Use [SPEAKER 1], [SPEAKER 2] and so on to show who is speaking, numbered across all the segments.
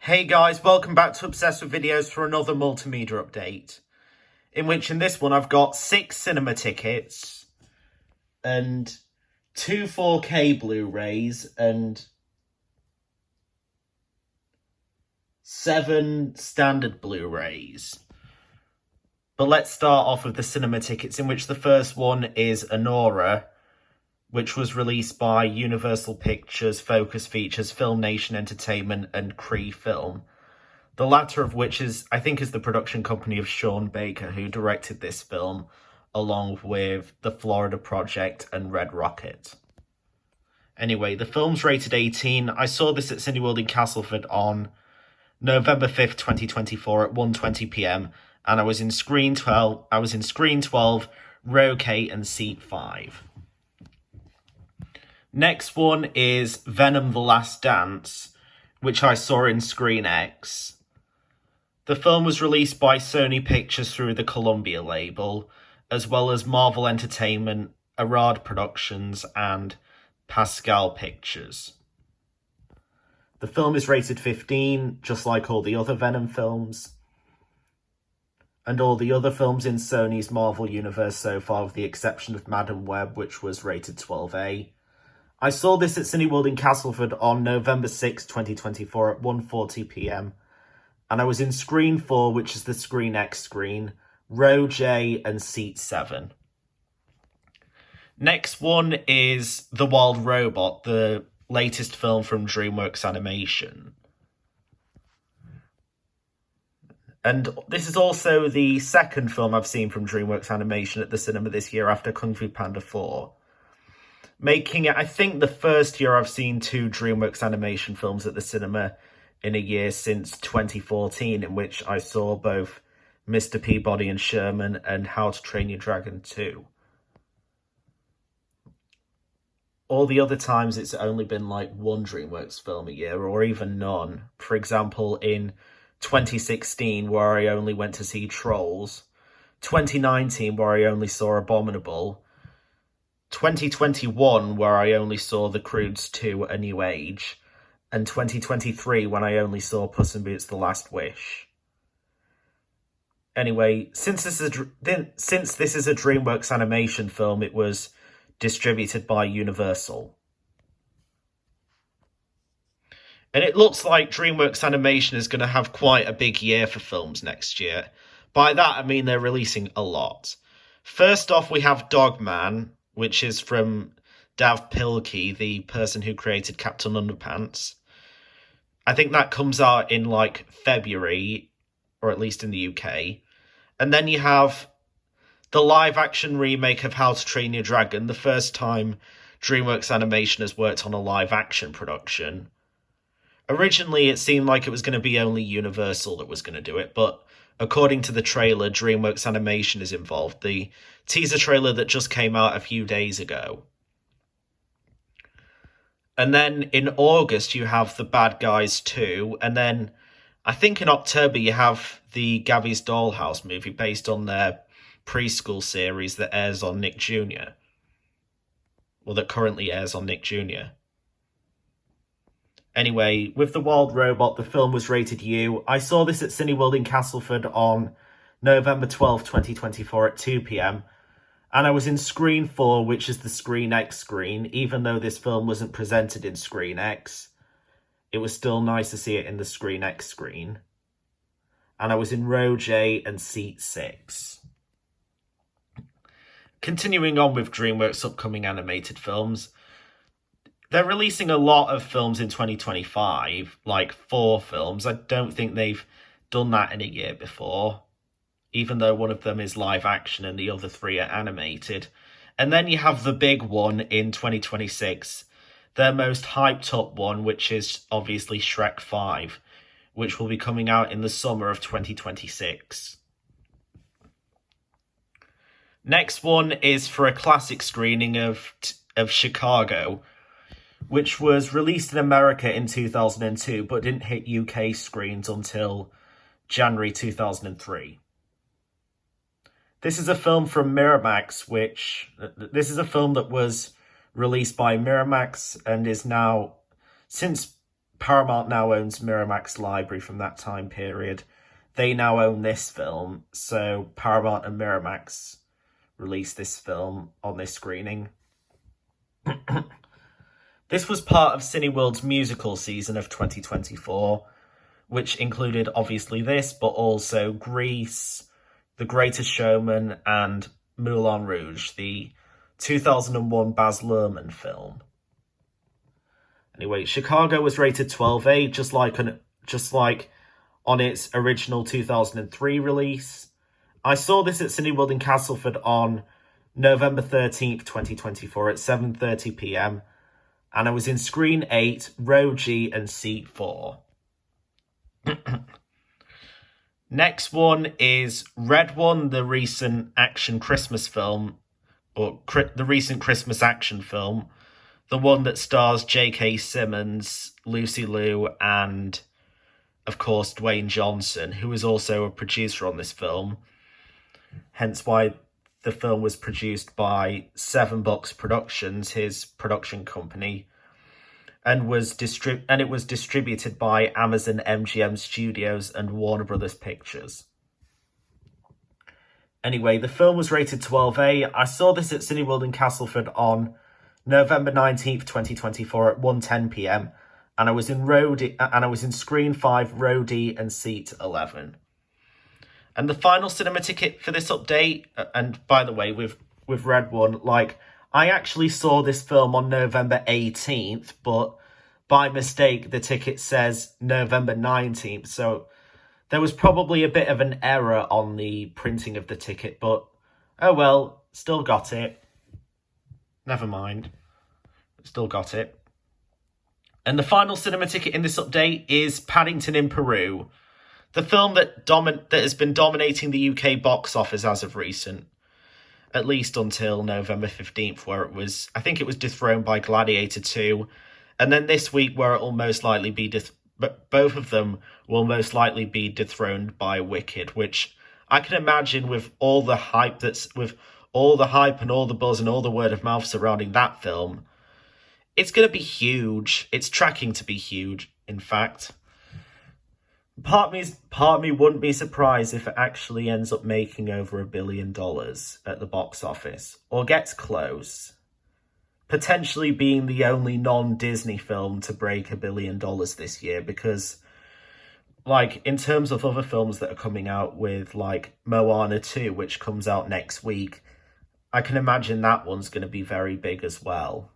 [SPEAKER 1] Hey guys, welcome back to Obsessed with Videos for another multimedia update. In this one I've got 6 cinema tickets and 2 4K Blu-Rays and 7 standard Blu-Rays. But let's start off with the cinema tickets, in which the first one is Anora, which was released by Universal Pictures, Focus Features, Film Nation Entertainment and Cree Film. The latter of which I think is the production company of Sean Baker, who directed this film, along with The Florida Project and Red Rocket. Anyway, the film's rated 18. I saw this at Cineworld in Castleford on November 5th, 2024 at 1:20 p.m. and I was in screen 12, row K and seat 5. Next one is Venom: The Last Dance, which I saw in Screen X. The film was released by Sony Pictures through the Columbia label, as well as Marvel Entertainment, Arad Productions, and Pascal Pictures. The film is rated 15, just like all the other Venom films, and all the other films in Sony's Marvel universe so far, with the exception of Madam Web, which was rated 12A. I saw this at Cineworld in Castleford on November 6, 2024 at 1:40 p.m. and I was in Screen 4, which is the Screen X screen, row J and seat 7. Next one is The Wild Robot, the latest film from DreamWorks Animation. And this is also the second film I've seen from DreamWorks Animation at the cinema this year after Kung Fu Panda 4. Making it, I think, the first year I've seen 2 DreamWorks Animation films at the cinema in a year since 2014, in which I saw both Mr. Peabody and Sherman and How to Train Your Dragon 2. All the other times it's only been like one DreamWorks film a year, or even none. For example, in 2016, where I only went to see Trolls, 2019, where I only saw Abominable, 2021, where I only saw The Croods 2: A New Age, and 2023, when I only saw Puss in Boots: The Last Wish. Anyway, since this is a DreamWorks Animation film, it was distributed by Universal. And it looks like DreamWorks Animation is going to have quite a big year for films next year. By that, I mean they're releasing a lot. First off, we have Dogman, which is from Dav Pilkey, the person who created Captain Underpants. I think that comes out in like February, or at least in the UK. And then you have the live-action remake of How to Train Your Dragon, the first time DreamWorks Animation has worked on a live-action production. Originally, it seemed like it was going to be only Universal that was going to do it, but according to the trailer, DreamWorks Animation is involved. The teaser trailer that just came out a few days ago. And then in August, you have The Bad Guys 2. And then I think in October, you have the Gabby's Dollhouse movie based on their preschool series that airs on Nick Jr. Well, that currently airs on Nick Jr. Anyway, with The Wild Robot, the film was rated U. I saw this at Cineworld in Castleford on November 12, 2024 at 2 p.m. and I was in Screen 4, which is the Screen X screen. Even though this film wasn't presented in Screen X, it was still nice to see it in the Screen X screen. And I was in row J and seat 6. Continuing on with DreamWorks' upcoming animated films, they're releasing a lot of films in 2025, like 4 films. I don't think they've done that in a year before, even though one of them is live action and the other 3 are animated. And then you have the big one in 2026, their most hyped up one, which is obviously Shrek 5, which will be coming out in the summer of 2026. Next one is for a classic screening of Chicago, which was released in America in 2002, but didn't hit UK screens until January 2003. This is a film from Miramax, this is a film that was released by Miramax and is now, since Paramount now owns Miramax Library from that time period. They now own this film, so Paramount and Miramax released this film on this screening. This was part of Cineworld's musical season of 2024, which included obviously this, but also Grease, The Greatest Showman, and Moulin Rouge, the 2001 Baz Luhrmann film. Anyway, Chicago was rated 12A, just like on its original 2003 release. I saw this at Cineworld in Castleford on November 13th, 2024 at 7:30 p.m. and I was in Screen 8, Row G and Seat 4. Next one is Red One, the recent action Christmas film, or the recent Christmas action film, the one that stars J.K. Simmons, Lucy Liu, and, of course, Dwayne Johnson, who is also a producer on this film, hence why the film was produced by Seven Bucks Productions, his production company, and it was distributed by Amazon MGM Studios and Warner Brothers Pictures. Anyway, the film was rated 12A. I saw this at Cineworld in Castleford on November 19th, 2024 at 1:10 p.m. and I was in Screen 5, Row D and Seat 11. And the final cinema ticket for this update, and by the way, with Red One, I actually saw this film on November 18th, but by mistake, the ticket says November 19th. So there was probably a bit of an error on the printing of the ticket, but oh well, still got it. Never mind. Still got it. And the final cinema ticket in this update is Paddington in Peru, the film that has been dominating the UK box office as of recent, at least until November 15th, where I think it was dethroned by Gladiator 2, and then this week where it will most likely be, but both of them will most likely be dethroned by Wicked, which I can imagine with all the hype and all the buzz and all the word of mouth surrounding that film, it's going to be huge. It's tracking to be huge, in fact. Part of me wouldn't be surprised if it actually ends up making over $1 billion at the box office, or gets close. Potentially being the only non-Disney film to break $1 billion this year, because, in terms of other films that are coming out with, Moana 2, which comes out next week, I can imagine that one's going to be very big as well.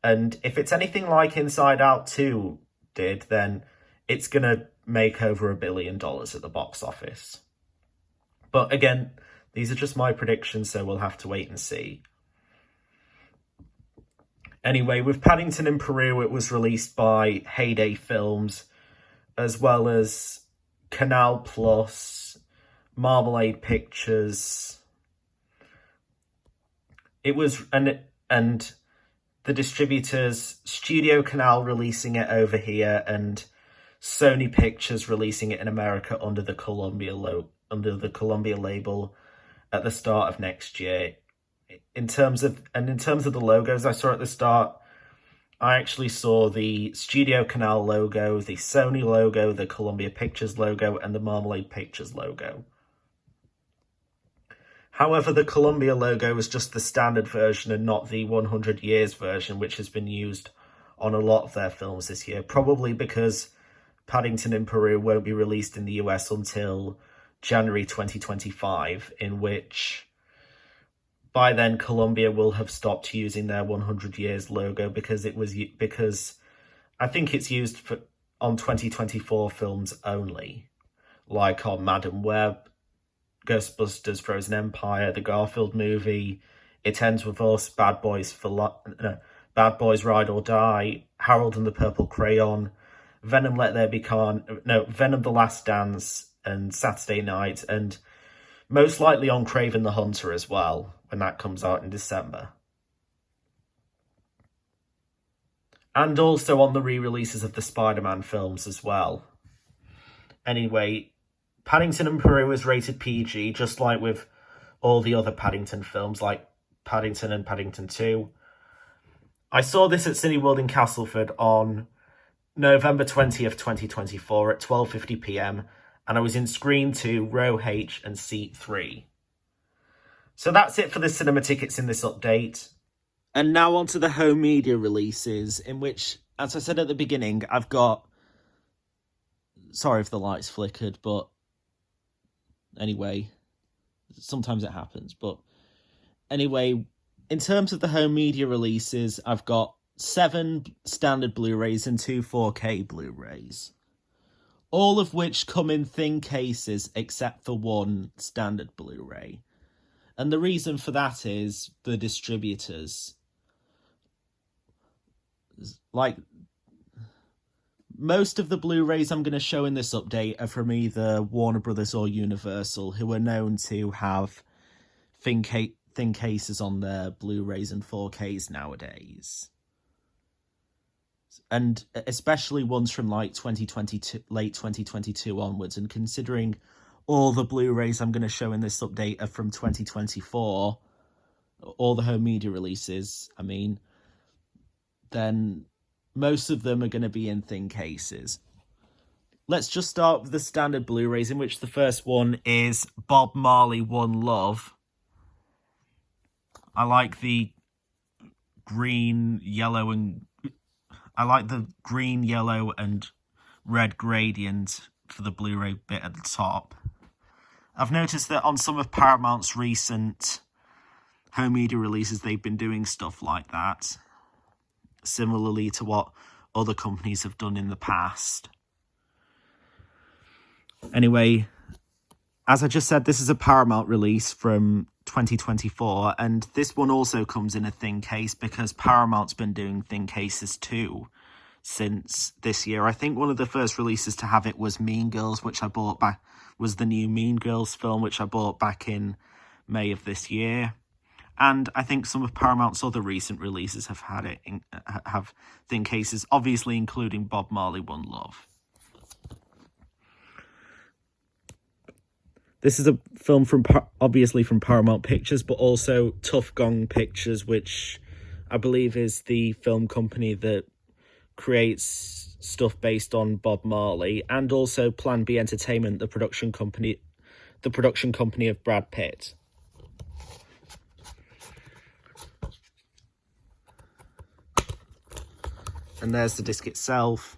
[SPEAKER 1] And if it's anything like Inside Out 2 did, then it's going to make over $1 billion at the box office. But again, these are just my predictions, so we'll have to wait and see. Anyway, with Paddington in Peru, it was released by Heyday Films, as well as Canal Plus, Marmalade Pictures. It was and the distributors, Studio Canal releasing it over here, and Sony Pictures releasing it in America under the Columbia label at the start of next year. In terms of the logos I saw at the start, I actually saw the Studio Canal logo, the Sony logo, the Columbia Pictures logo, and the Marmalade Pictures logo. However, the Columbia logo is just the standard version and not the 100 years version, which has been used on a lot of their films this year, probably because Paddington in Peru won't be released in the US until January 2025, in which by then Columbia will have stopped using their 100 years logo because I think it's used on 2024 films only, like on Madam Web, Ghostbusters, Frozen Empire, the Garfield movie, It Ends With Us, Bad Boys Ride or Die, Harold and the Purple Crayon, Venom Venom The Last Dance, and Saturday Night, and most likely on Kraven the Hunter as well, when that comes out in December. And also on the re-releases of the Spider-Man films as well. Anyway, Paddington in Peru is rated PG, just like with all the other Paddington films, like Paddington and Paddington 2. I saw this at Cineworld in Castleford on November 20th, 2024 at 12:50 p.m. and I was in Screen 2, Row H and Seat 3. So that's it for the cinema tickets in this update. And now on to the home media releases, in which, as I said at the beginning, I've got... Sorry if the lights flickered, but anyway, sometimes it happens. But anyway, in terms of the home media releases, I've got 7 standard Blu-rays and 2 4K Blu-rays, all of which come in thin cases except for one standard Blu-ray. And the reason for that is the distributors. Like, most of the Blu-rays I'm going to show in this update are from either Warner Brothers or Universal, who are known to have thin cases on their Blu-rays and 4Ks nowadays. And especially ones from like 2022, late 2022 onwards. And considering all the Blu-rays I'm going to show in this update are from 2024, all the home media releases, I mean, then most of them are going to be in thin cases. Let's just start with the standard Blu-rays, in which the first one is Bob Marley, One Love. I like the green, yellow, and red gradient for the Blu-ray bit at the top. I've noticed that on some of Paramount's recent home media releases, they've been doing stuff like that, similarly to what other companies have done in the past. Anyway, as I just said, this is a Paramount release from 2024, and this one also comes in a thin case because Paramount's been doing thin cases too since this year. I think one of the first releases to have it was Mean Girls, which I bought back, was the new Mean Girls film, which I bought back in May of this year. And I think some of Paramount's other recent releases have had it have thin cases, obviously including Bob Marley, One Love. This is a film from obviously from Paramount Pictures, but also Tough Gong Pictures, which I believe is the film company that creates stuff based on Bob Marley, and also Plan B Entertainment, the production company of Brad Pitt. And there's the disc itself.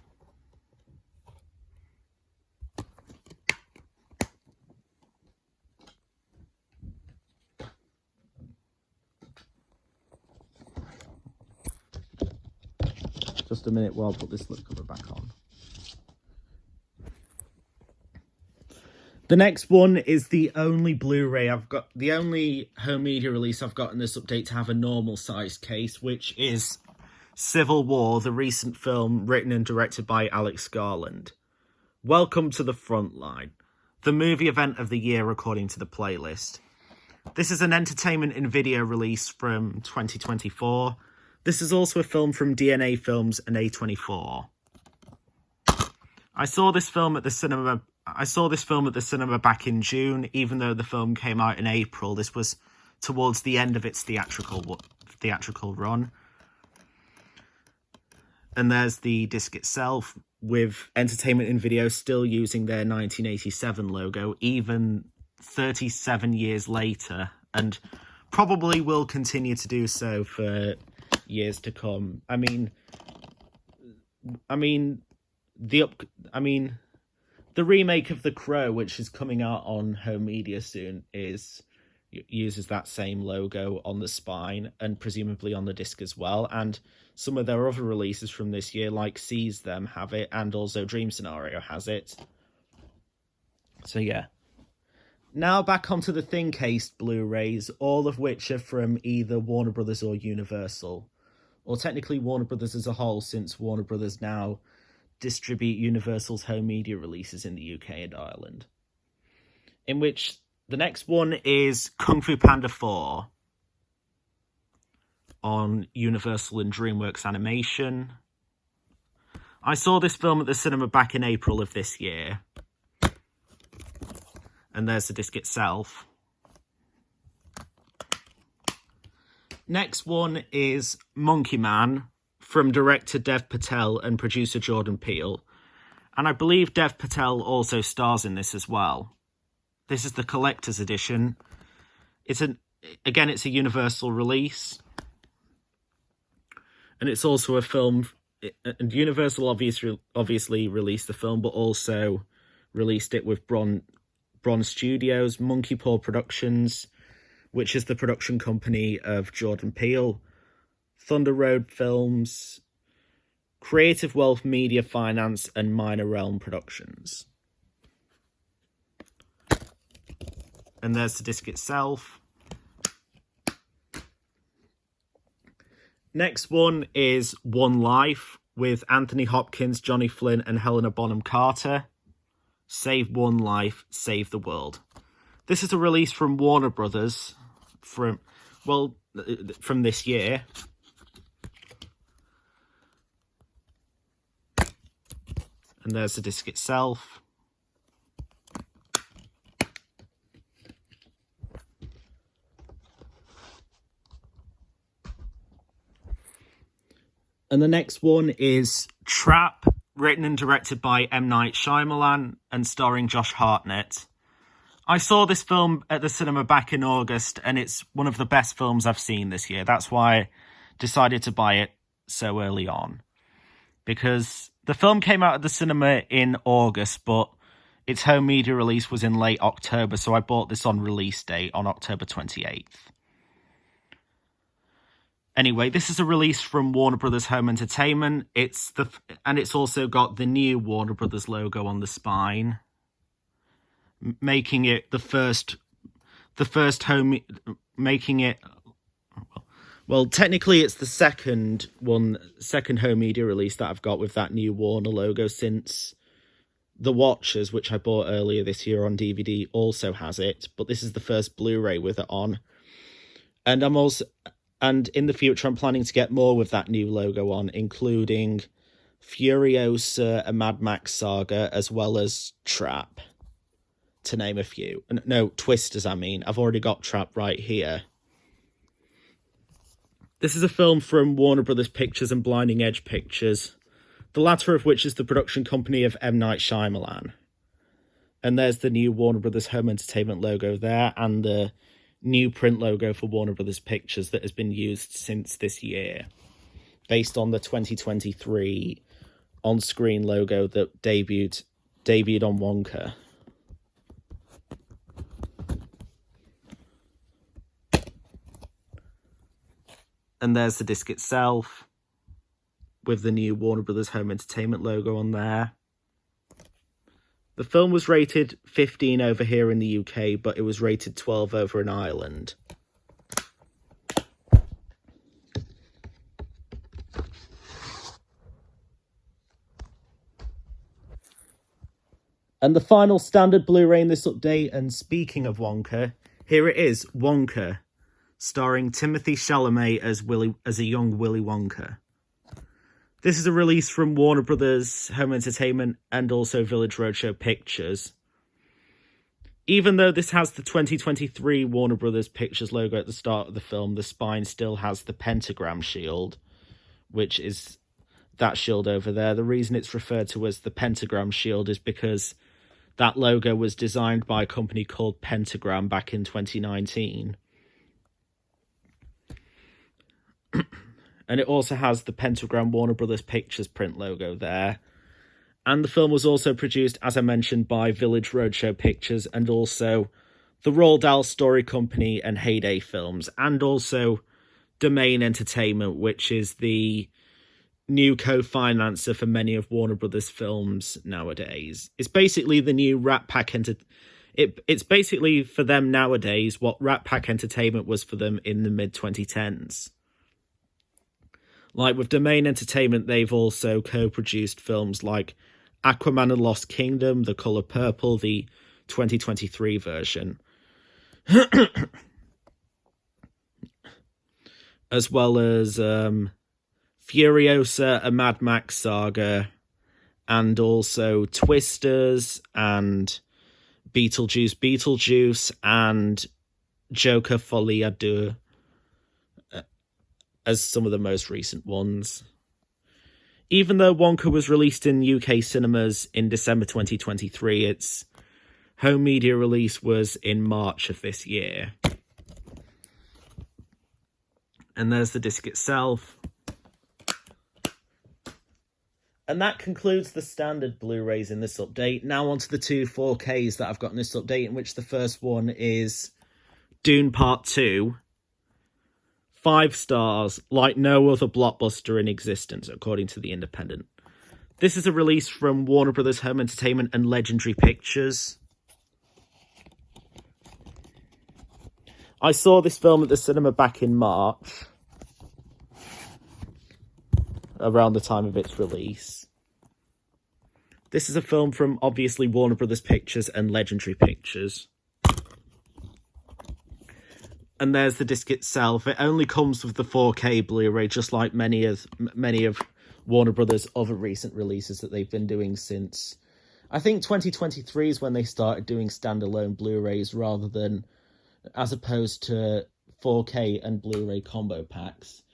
[SPEAKER 1] Just a minute while I put this slipcover back on. The next one is the only Blu-ray I've got, the only home media release I've got in this update to have a normal size case, which is Civil War, the recent film written and directed by Alex Garland. Welcome to the front line, the movie event of the year according to the playlist. This is an entertainment in video release from 2024. This is also a film from DNA Films and A24. I saw this film at the cinema back in June, even though the film came out in April. This was towards the end of its theatrical run. And there's the disc itself, with Entertainment in Video still using their 1987 logo, even 37 years later, and probably will continue to do so for years to come. The remake of The Crow, which is coming out on home media soon, uses that same logo on the spine and presumably on the disc as well. And some of their other releases from this year, like Seize Them, have it, and also Dream Scenario has it. So yeah. Now back onto the thin-cased Blu-rays, all of which are from either Warner Brothers or Universal. Or technically Warner Brothers as a whole, since Warner Brothers now distribute Universal's home media releases in the UK and Ireland. In which the next one is Kung Fu Panda 4 on Universal and DreamWorks Animation. I saw this film at the cinema back in April of this year. And there's the disc itself. Next one is Monkey Man from director Dev Patel and producer Jordan Peele. And I believe Dev Patel also stars in this as well. This is the collector's edition. It's a Universal release. And it's also a film, and Universal obviously released the film, but also released it with Bron Studios, Monkey Paw Productions, which is the production company of Jordan Peele, Thunder Road Films, Creative Wealth Media Finance, and Minor Realm Productions. And there's the disc itself. Next one is One Life with Anthony Hopkins, Johnny Flynn, and Helena Bonham Carter. Save One Life, Save the World. This is a release from Warner Brothers from this year. And there's the disc itself. And the next one is Trap, written and directed by M. Night Shyamalan and starring Josh Hartnett. I saw this film at the cinema back in August, and it's one of the best films I've seen this year. That's why I decided to buy it so early on. Because the film came out at the cinema in August, but its home media release was in late October, so I bought this on release date on October 28th. Anyway, this is a release from Warner Brothers Home Entertainment. It's also got the new Warner Brothers logo on the spine, making it the first home, making it, well, technically it's the second home media release that I've got with that new Warner logo, since The Watchers, which I bought earlier this year on DVD, also has it, but this is the first Blu-ray with it on. And in the future, I'm planning to get more with that new logo on, including Furiosa, a Mad Max saga, as well as Trap, to name a few. No, Twisters, I mean. I've already got Trap right here. This is a film from Warner Brothers Pictures and Blinding Edge Pictures, the latter of which is the production company of M. Night Shyamalan. And there's the new Warner Brothers Home Entertainment logo there, and the new print logo for Warner Brothers Pictures that has been used since this year, based on the 2023 on-screen logo that debuted on Wonka. And there's the disc itself, with the new Warner Brothers Home Entertainment logo on there. The film was rated 15 over here in the UK, but it was rated 12 over in Ireland. And the final standard Blu-ray in this update, and speaking of Wonka, here it is, Wonka, starring Timothée Chalamet as a young Willy Wonka. This is a release from Warner Brothers Home Entertainment and also Village Roadshow Pictures. Even though this has the 2023 Warner Brothers Pictures logo at the start of the film, the spine still has the pentagram shield, which is that shield over there. The reason it's referred to as the pentagram shield is because that logo was designed by a company called Pentagram back in 2019. And it also has the Pentagram Warner Brothers Pictures print logo there. And the film was also produced, as I mentioned, by Village Roadshow Pictures and also the Roald Dahl Story Company and Heyday Films, and also Domain Entertainment, which is the new co-financer for many of Warner Brothers films nowadays. It's basically the new Rat Pack It's basically for them nowadays what Rat Pack Entertainment was for them in the mid-2010s. Like with Domain Entertainment, they've also co-produced films like Aquaman and Lost Kingdom, The Color Purple, the 2023 version. As well as Furiosa, a Mad Max saga, and also Twisters, and Beetlejuice, and Joker Folie à Deux, as some of the most recent ones. Even though Wonka was released in UK cinemas in December 2023, its home media release was in March of this year. And there's the disc itself. And that concludes the standard Blu-rays in this update. Now onto the two 4Ks that I've got in this update, in which the first one is Dune Part 2. 5 stars, like no other blockbuster in existence, according to The Independent. This is a release from Warner Brothers Home Entertainment and Legendary Pictures. I saw this film at the cinema back in March, around the time of its release. This is a film from, obviously, Warner Brothers Pictures and Legendary Pictures. And there's the disc itself. It only comes with the 4K Blu-ray, just like many of Warner Brothers' other recent releases that they've been doing since, I think 2023 is when they started doing standalone Blu-rays rather than, as opposed to 4K and Blu-ray combo packs,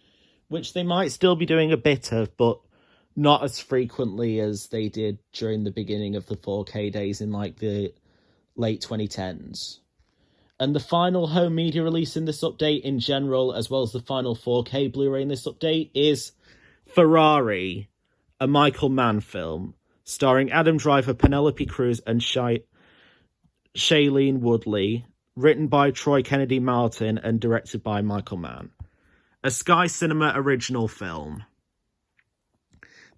[SPEAKER 1] which they might still be doing a bit of, but not as frequently as they did during the beginning of the 4K days in like the late 2010s. And the final home media release in this update in general, as well as the final 4K Blu-ray in this update, is Ferrari, a Michael Mann film, starring Adam Driver, Penelope Cruz, and Shailene Woodley, written by Troy Kennedy Martin and directed by Michael Mann. A Sky Cinema original film.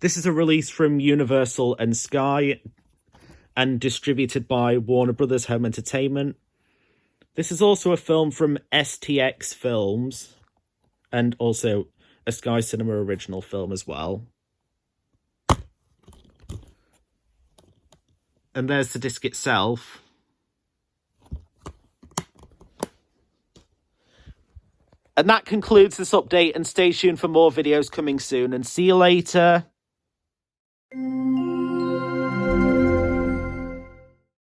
[SPEAKER 1] This is a release from Universal and Sky and distributed by Warner Brothers Home Entertainment. This is also a film from STX Films and also a Sky Cinema original film as well. And there's the disc itself. And that concludes this update, and stay tuned for more videos coming soon, and see you later.